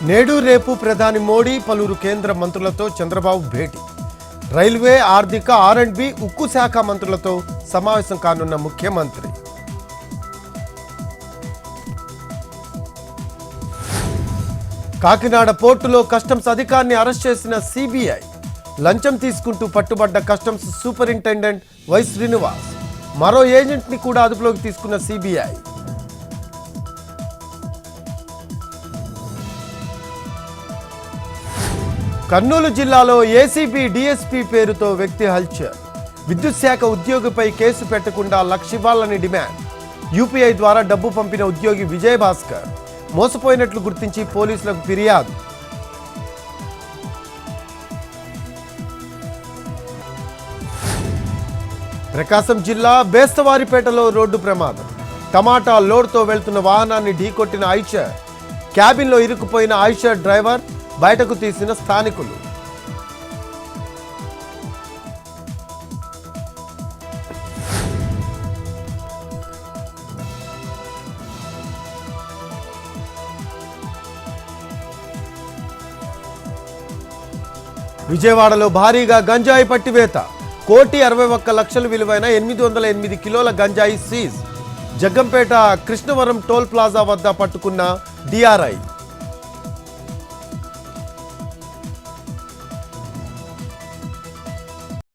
నేడు రేపు ప్రధాని మోడీ పలువురు కేంద్ర మంత్రులతో చంద్రబాబు భేటీ. రైల్వే, ఆర్థిక, ఆర్&బి, ఉక్కు శాఖ మంత్రులతో సమావేశం కానున్న ముఖ్యమంత్రి. కాకినాడ పోర్టులో కస్టమ్స్ అధికారిని అరెస్ట్ చేసిన సిబిఐ. లంచం తీసుకుంటూ పట్టుబడ్డ కస్టమ్స్ సూపరింటెండెంట్ వై శ్రీనివాస్. మరో ఏజెంట్ని కూడా అదుపులోకి తీసుకున్న సిబిఐ. కర్నూలు జిల్లాలో ఏసీబీ డీఎస్పీ పేరుతో వ్యక్తి హల్చల్. విద్యుత్ శాఖ ఉద్యోగిపై కేసు పెట్టకుండా లక్ష ఇవ్వాలని డిమాండ్. యూపీఐ ద్వారా డబ్బు పంపిన ఉద్యోగి విజయభాస్కర్ మోసపోయినట్లు గుర్తించి పోలీసులకు ఫిర్యాదు. ప్రకాశం జిల్లా బేస్తవారిపేటలో రోడ్డు ప్రమాదం. టమాటా లోడ్తో వెళ్తున్న వాహనాన్ని ఢీకొట్టిన ఐషర్. క్యాబిన్లో ఇరుక్కుపోయిన ఐషర్ డ్రైవర్ బయటకు తీసిన స్థానికులు. విజయవాడలో భారీగా గంజాయి పట్టివేత. 1,61,00,000 విలువైన 808 కిలోల గంజాయి seize. Jaggampeta Krishnavaram toll plaza వద్ద పట్టుకున్న డిఆర్ఐ.